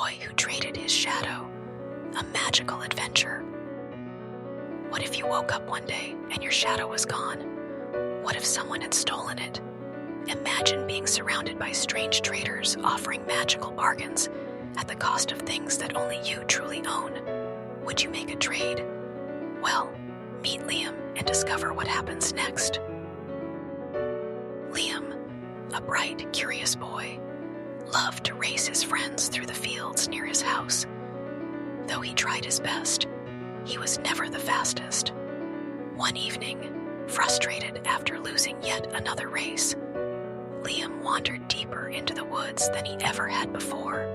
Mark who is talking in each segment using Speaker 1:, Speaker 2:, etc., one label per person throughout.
Speaker 1: boy who traded his shadow, a magical adventure. What if you woke up one day and your shadow was gone? What if someone had stolen it? Imagine being surrounded by strange traders offering magical bargains at the cost of things that only you truly own. Would you make a trade? Well, meet Liam and discover what happens next. Liam, a bright, curious boy, loved to race his friends through the fields near his house. Though he tried his best, he was never the fastest. One evening, frustrated after losing yet another race, Liam wandered deeper into the woods than he ever had before.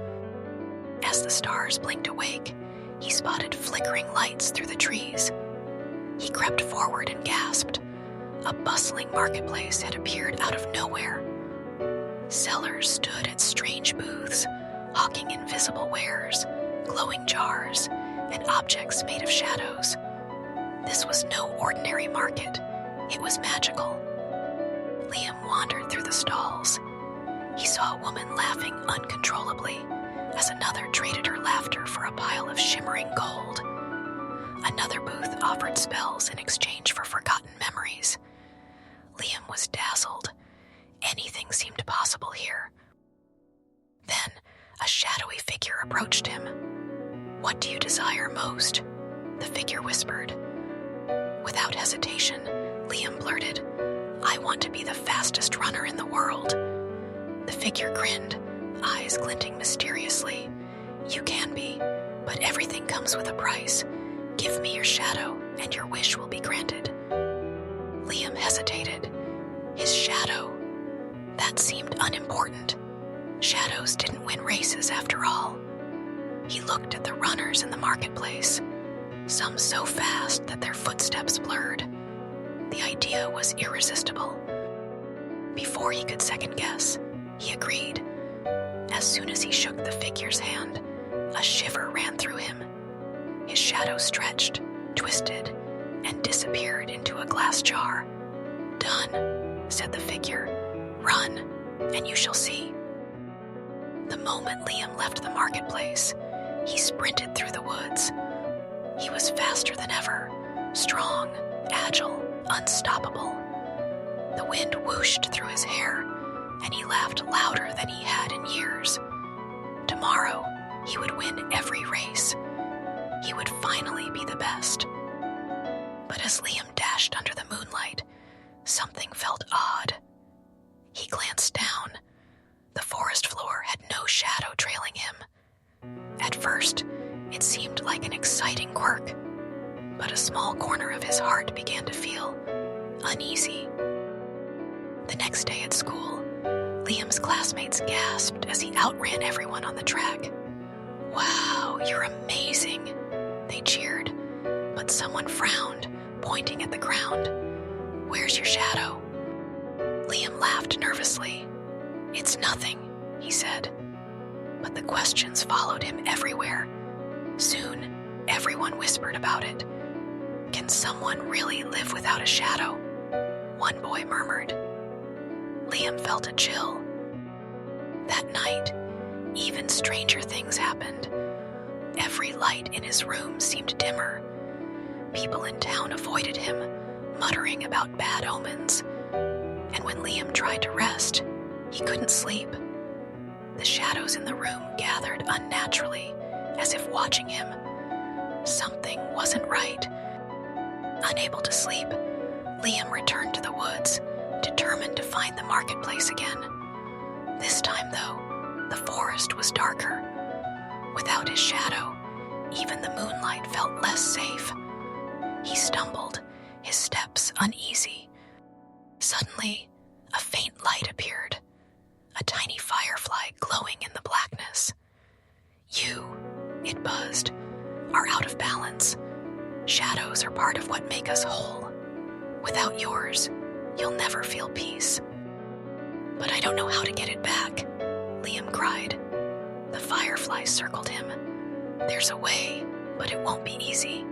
Speaker 1: As the stars blinked awake, he spotted flickering lights through the trees. He crept forward and gasped. A bustling marketplace had appeared out of nowhere. Sellers stood at strange booths, hawking invisible wares, glowing jars, and objects made of shadows. This was no ordinary market. It was magical. Liam wandered through the stalls. He saw a woman laughing uncontrollably as another traded her laughter for a pile of shimmering gold. Another booth offered spells in exchange for forgotten memories. Liam was dazzled. Anything seemed possible here. Then, a shadowy figure approached him. "What do you desire most?" the figure whispered. Without hesitation, Liam blurted, "I want to be the fastest runner in the world." The figure grinned, eyes glinting mysteriously. "You can be, but everything comes with a price. Give me your shadow, and your wish will be granted." Liam hesitated. His shadow. That seemed unimportant. Shadows didn't win races after all. He looked at the runners in the marketplace, some so fast that their footsteps blurred. The idea was irresistible. Before he could second guess, he agreed. As soon as he shook the figure's hand, a shiver ran through him. His shadow stretched, twisted, and disappeared into a glass jar. "Done," said the figure. "Run, and you shall see." The moment Liam left the marketplace, he sprinted through the woods. He was faster than ever, strong, agile, unstoppable. The wind whooshed through his hair, and he laughed louder than he had in years. Tomorrow, he would win every race. He would finally be the best. But as Liam dashed under the moonlight, something felt odd. He glanced down. The forest floor had no shadow trailing him. At first, it seemed like an exciting quirk, but a small corner of his heart began to feel uneasy. The next day at school, Liam's classmates gasped as he outran everyone on the track. "Wow, you're amazing," they cheered, but someone frowned, pointing at the ground. "Where's your shadow?" Liam laughed nervously. "It's nothing," he said. But the questions followed him everywhere. Soon, everyone whispered about it. "Can someone really live without a shadow?" one boy murmured. Liam felt a chill. That night, even stranger things happened. Every light in his room seemed dimmer. People in town avoided him, muttering about bad omens. And when Liam tried to rest, he couldn't sleep. The shadows in the room gathered unnaturally, as if watching him. Something wasn't right. Unable to sleep, Liam returned to the woods, determined to find the marketplace again. This time, though, the forest was darker. Without his shadow, even the moonlight felt less safe. He stumbled, his steps uneasy. Suddenly, a faint light appeared, a tiny firefly glowing in the blackness. "You," it buzzed, "are out of balance. Shadows are part of what make us whole. Without yours, you'll never feel peace." "But I don't know how to get it back," Liam cried. The firefly circled him. "There's a way, but it won't be easy.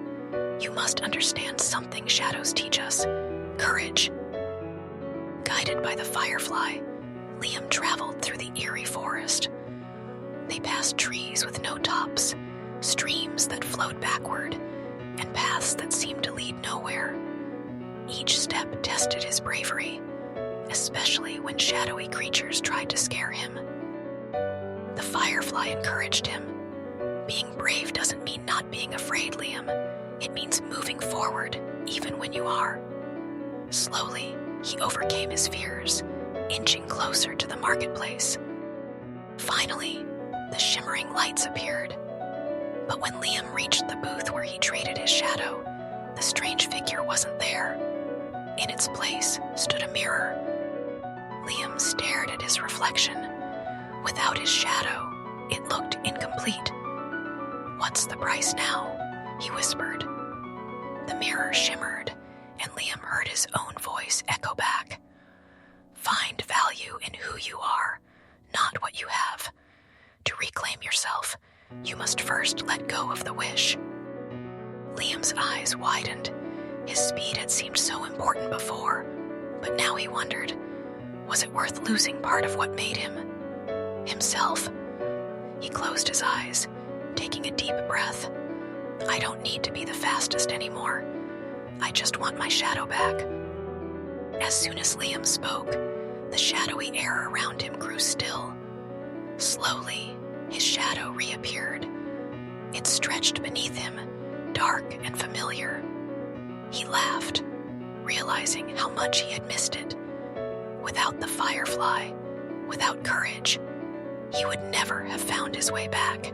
Speaker 1: You must understand something shadows teach us: courage." Guided by the firefly, Liam traveled through the eerie forest. They passed trees with no tops, streams that flowed backward, and paths that seemed to lead nowhere. Each step tested his bravery, especially when shadowy creatures tried to scare him. The firefly encouraged him. Being brave doesn't mean not being afraid, Liam. It means moving forward, even when you are. Slowly, he overcame his fears, inching closer to the marketplace. Finally, the shimmering lights appeared. But when Liam reached the booth where he traded his shadow, the strange figure wasn't there. In its place stood a mirror. Liam stared at his reflection. Without his shadow, it looked incomplete. "What's the price now?" he whispered. The mirror shimmered, and Liam heard his own voice echo back. "Find value in who you are, not what you have. To reclaim yourself, you must first let go of the wish." Liam's eyes widened. His speed had seemed so important before, but now he wondered, was it worth losing part of what made him himself? He closed his eyes, taking a deep breath. "I don't need to be the fastest anymore. I just want my shadow back." As soon as Liam spoke, the shadowy air around him grew still. Slowly, his shadow reappeared. It stretched beneath him, dark and familiar. He laughed, realizing how much he had missed it. Without the firefly, without courage, he would never have found his way back.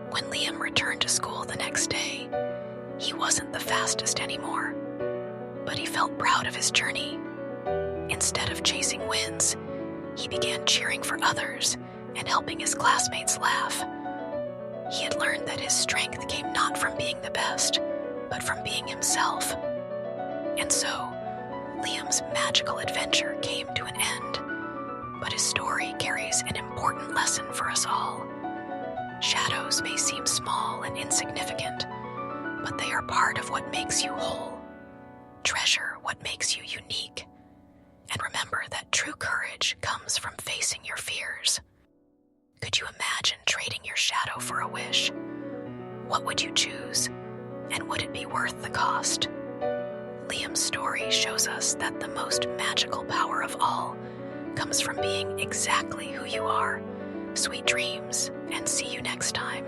Speaker 1: When Liam returned to school the next day, he wasn't the fastest anymore, but he felt proud of his journey. Instead of chasing wins, he began cheering for others and helping his classmates laugh. He had learned that his strength came not from being the best, but from being himself. And so, Liam's magical adventure came to an end, but his story carries an important lesson for us all. Shadows may seem small and insignificant, but they are part of what makes you whole. Treasure what makes you unique, and remember that true courage comes from facing your fears. Could you imagine trading your shadow for a wish? What would you choose, and would it be worth the cost? Liam's story shows us that the most magical power of all comes from being exactly who you are. Sweet dreams, and see you next time.